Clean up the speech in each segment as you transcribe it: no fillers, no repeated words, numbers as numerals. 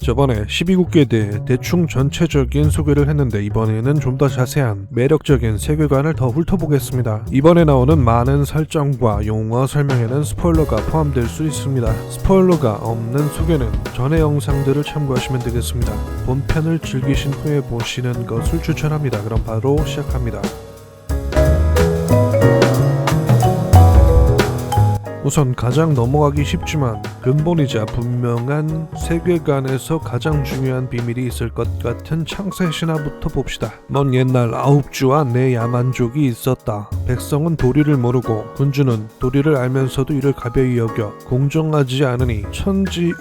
저번에 12국기에 대해 대충 전체적인 소개를 했는데 이번에는 좀 더 자세한 매력적인 세계관을 더 훑어보겠습니다. 이번에 나오는 많은 설정과 용어 설명에는 스포일러가 포함될 수 있습니다. 스포일러가 없는 소개는 전의 영상들을 참고하시면 되겠습니다. 본편을 즐기신 후에 보시는 것을 추천합니다. 그럼 바로 시작합니다. 우선 가장 넘어가기 쉽지만 근본이자 분명한 세계관에서 가장 중요한 비밀이 있을 것 같은 창세 신화부터 봅시다. 먼 옛날 아홉주와 네 야만족이 있었다. 백성은 도리를 모르고 군주는 도리를 알면서도 이를 가벼이 여겨 공정하지 않으니 천지의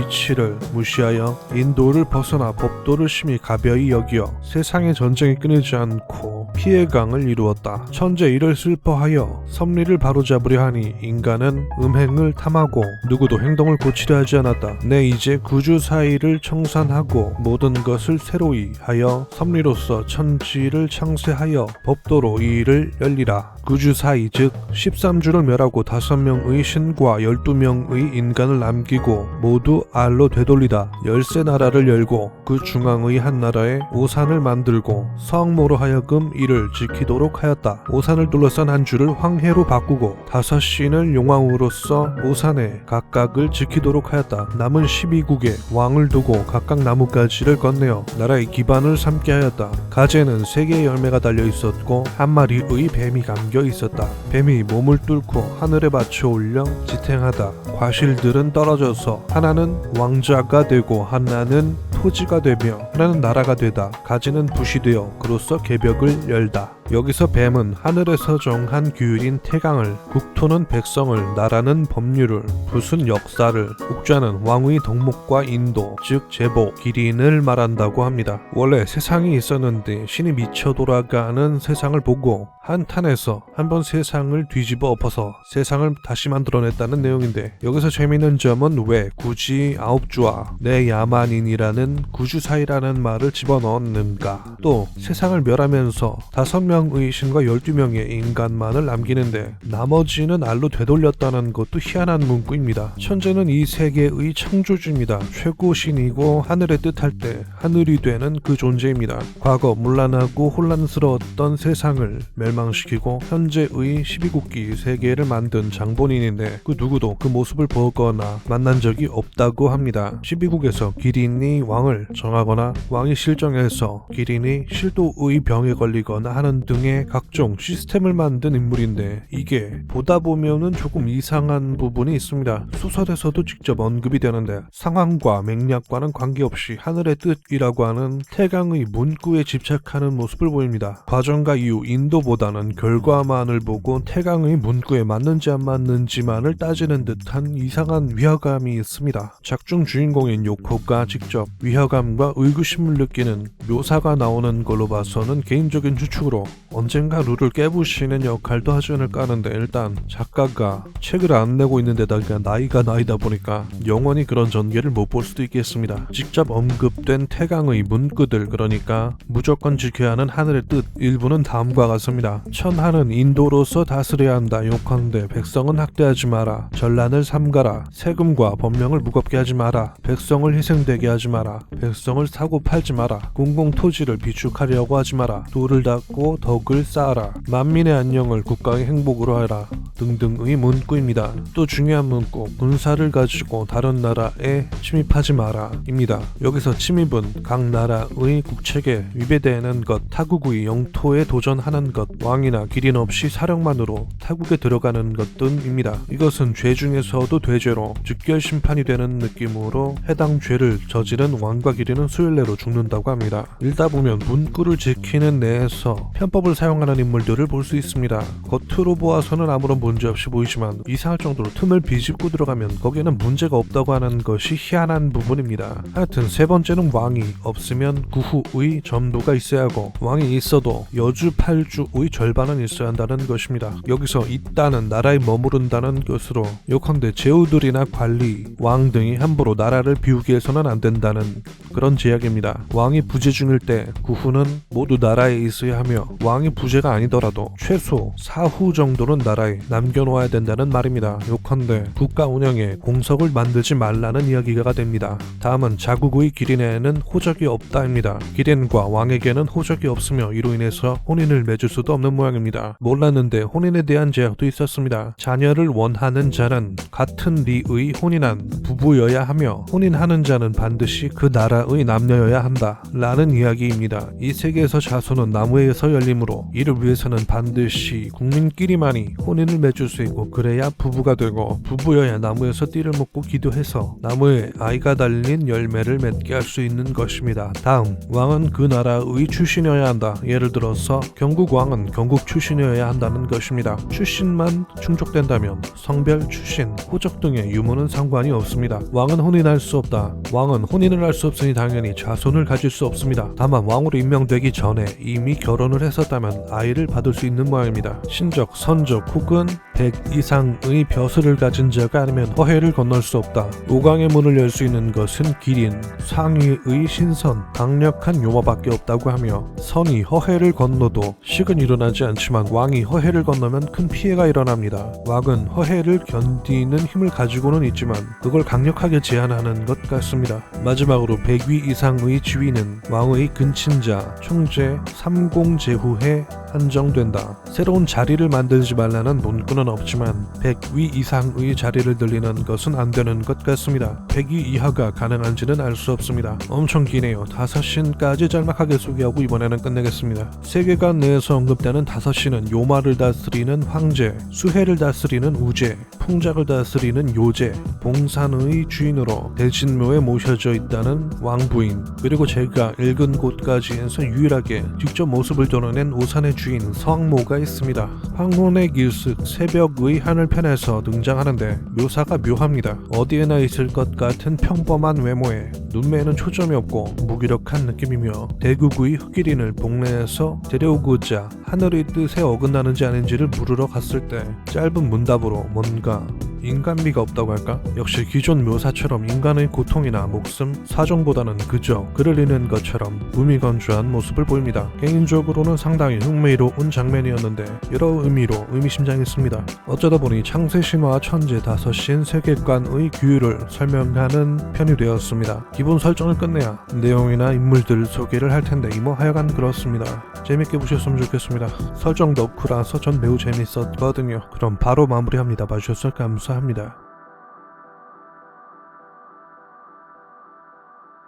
이치를 무시하여 인도를 벗어나 법도를 심히 가벼이 여기어 세상의 전쟁이 끊이지 않고 피해강을 이루었다. 천재 이를 슬퍼하여 섭리를 바로잡으려 하니 인간은 음행을 탐하고 누구도 행동을 고치려 하지 않았다. 내 이제 구주 사이를 청산하고 모든 것을 새로이 하여 섭리로서 천지를 창세하여 법도로 이 일을 열리라. 구주 사이 즉 13주를 멸하고 5명의 신과 12명의 인간을 남기고 모두 알로 되돌리다. 13나라를 열고 그 중앙의 한 나라에 오산을 만들고 성모로 하여금 이를 지키도록 하였다. 오산을 둘러싼 한 주를 황해로 바꾸고 5신을 용왕으로서 오산에 각각을 지키도록 하였다. 남은 12국에 왕을 두고 각각 나뭇가지를 건네어 나라의 기반을 삼게 하였다. 가지에는 3개의 열매가 달려 있었고 한 마리의 뱀이 감겨 있었다. 뱀이 몸을 뚫고 하늘에 받쳐 올려 지탱하다. 과실들은 떨어져서 하나는 왕자가 되고 하나는 토지가 되며 하나는 나라가 되다. 가지는 붓이 되어 그로써 개벽을 열다. 여기서 뱀은 하늘에서 정한 규율인 태강을, 국토는 백성을, 나라는 법률을, 붓은 역사를, 옥좌는 왕의 덕목과 인도, 즉 제복, 기린을 말한다고 합니다. 원래 세상이 있었는데 신이 미쳐 돌아가는 세상을 보고 한탄해서 한번 세상을 뒤집어 엎어서 세상을 다시 만들어냈다는 내용인데, 여기서 재미있는 점은 왜 굳이 아홉주와 네 야만인이라는 구주사이라는 말을 집어넣었는가. 또 세상을 멸하면서 5명의 신과 12명의 인간만을 남기는데 나머지는 알로 되돌렸다는 것도 희한한 문구입니다. 천재는 이 세계의 창조주입니다. 최고 신이고 하늘의 뜻할 때 하늘이 되는 그 존재입니다. 과거 문란하고 혼란스러웠던 세상을 멸망시키고 현재의 12국기 세계를 만든 장본인인데 그 누구도 그 모습을 보거나 만난 적이 없다고 합니다. 12국에서 기린이 왕을 정하거나 왕이 실정해서 기린이 실도의 병에 걸리거나 하는 등의 각종 시스템을 만든 인물인데, 이게 보다 보면은 조금 이상한 부분이 있습니다. 소설에서도 직접 언급이 되는데 상황과 맥락과는 관계없이 하늘의 뜻이라고 하는 태강의 문구에 집착하는 모습을 보입니다. 과정과 이유, 인도보다는 결과만을 보고 태강의 문구에 맞는지 안 맞는지만을 따지는 듯한 이상한 위화감이 있습니다. 작중 주인공인 요코가 직접 위화감과 의구심을 느끼는 묘사가 나오는 걸로 봐서는 개인적인 추측으로 언젠가 룰을 깨부시는 역할도 하지 않을까 하는데, 일단 작가가 책을 안 내고 있는 데다가 나이가 나이다 보니까 영원히 그런 전개를 못 볼 수도 있겠습니다. 직접 언급된 태강의 문구들, 그러니까 무조건 지켜야 하는 하늘의 뜻 일부는 다음과 같습니다. 천하는 인도로서 다스려야 한다. 욕한데 백성은 학대하지 마라. 전란을 삼가라. 세금과 법령을 무겁게 하지 마라. 백성을 희생되게 하지 마라. 백성을 사고 팔지 마라. 공공토지를 비축하려고 하지 마라. 돌을 닦고 덕을 쌓아라. 만민의 안녕을 국가의 행복으로 하라. 등등의 문구입니다. 또 중요한 문구, 군사를 가지고 다른 나라에 침입하지 마라 입니다. 여기서 침입은 각 나라의 국책에 위배되는 것, 타국의 영토에 도전하는 것, 왕이나 기린 없이 사령만으로 타국에 들어가는 것 등입니다. 이것은 죄 중에서도 대죄로 즉결 심판이 되는 느낌으로 해당 죄를 저지른 왕과 기린은 수일내로 죽는다고 합니다. 읽다 보면 문구를 지키는 내에서 편법을 사용하는 인물들을 볼 수 있습니다. 겉으로 보아서는 아무런 문제 없이 보이지만 이상할 정도로 틈을 비집고 들어가면 거기에는 문제가 없다고 하는 것이 희한한 부분입니다. 하여튼 세 번째는 왕이 없으면 구후의 전도가 있어야 하고, 왕이 있어도 여주 8주의 절반은 있어야 한다는 것입니다. 여기서 있다는 나라에 머무른다는 것으로 요컨대 제후들이나 관리, 왕 등이 함부로 나라를 비우게 해서는 안 된다는 그런 제약입니다. 왕이 부재 중일 때 구후는 모두 나라에 있어야 하며 왕이 부재가 아니더라도 최소 사후 정도는 나라에 남겨놓아야 된다는 말입니다. 요컨대 국가 운영에 공석을 만들지 말라는 이야기가 됩니다. 다음은 자국의 기린에는 호적이 없다입니다. 기린과 왕에게는 호적이 없으며 이로 인해서 혼인을 맺을 수도 없는 모양입니다. 몰랐는데 혼인에 대한 제약도 있었습니다. 자녀를 원하는 자는 같은 리의 혼인한 부부여야 하며 혼인하는 자는 반드시 그 나라의 남녀여야 한다 라는 이야기입니다. 이 세계에서 자손은 나무에서 열리므로 이를 위해서는 반드시 국민끼리만이 혼인을 맺을 수 있고 그래야 부부가 되고 부부여야 나무에서 띠를 묶고 기도해서 나무에 아이가 달린 열매를 맺게 할 수 있는 것입니다. 다음, 왕은 그 나라의 출신이어야 한다. 예를 들어서 경국 왕은 경국 출신이어야 한다는 것입니다. 출신만 충족된다면 성별, 출신, 호적 등의 유무는 상관이 없습니다. 왕은 혼인할 수 없다. 왕은 혼인을 할 수 없으니 당연히 자손을 가질 수 없습니다. 다만 왕으로 임명되기 전에 이미 결혼을 했었다면 아이를 받을 수 있는 모양입니다. 신적, 선적 혹은 100 이상의 벼슬을 가진 자가 아니면 허해를 건널 수 없다. 5강의 문을 열 수 있는 것은 기린, 상위의 신선, 강력한 요마밖에 없다고 하며 선이 허해를 건너도 식은 일어나지 않지만 왕이 허해를 건너면 큰 피해가 일어납니다. 왕은 허해를 견디는 힘을 가지고는 있지만 그걸 강력하게 제한하는 것 같습니다. 마지막으로 100위 이상의 지위는 왕의 근친자, 총재, 삼공제후에 한정된다. 새로운 자리를 만들지 말라는 문구는 없지만 100위 이상의 자리를 늘리는 것은 안 되는 것 같습니다. 100위 이하가 가능한지는 알 수 없습니다. 엄청 기네요. 5신까지 짤막하게 소개하고 이번에는 끝내겠습니다. 세계관 내에서 언급되는 5신은 요마를 다스리는 황제, 수해를 다스리는 우제, 풍작을 다스리는 요제, 봉산의 주인으로 대진묘에 모셔져 있다는 왕부인, 그리고 제가 읽은 곳까지 해서 유일하게 직접 모습을 드러낸 우산의 주인 성모가 있습니다. 황혼의 길숙 새벽의 하늘편에서 등장하는데 묘사가 묘합니다. 어디에나 있을 것 같은 평범한 외모에 눈매에는 초점이 없고 무기력한 느낌이며 대국의 흑기린을 복내에서 데려오고자 하늘의 뜻에 어긋나는지 아닌지를 물으러 갔을 때 짧은 문답으로 뭔가 인간미가 없다고 할까? 역시 기존 묘사처럼 인간의 고통이나 목숨, 사정보다는 그저 그를 잃는 것처럼 무미건조한 모습을 보입니다. 개인적으로는 상당히 흥미로운 장면이었는데 여러 의미로 의미심장했습니다. 어쩌다 보니 창세신화 천재 5신 세계관의 규율을 설명하는 편이 되었습니다. 기본 설정을 끝내야 내용이나 인물들 소개를 할 텐데 이모 하여간 그렇습니다. 재밌게 보셨으면 좋겠습니다. 설정 덕후라서 전 매우 재밌었거든요. 그럼 바로 마무리합니다. 봐주셔서 감사합니다.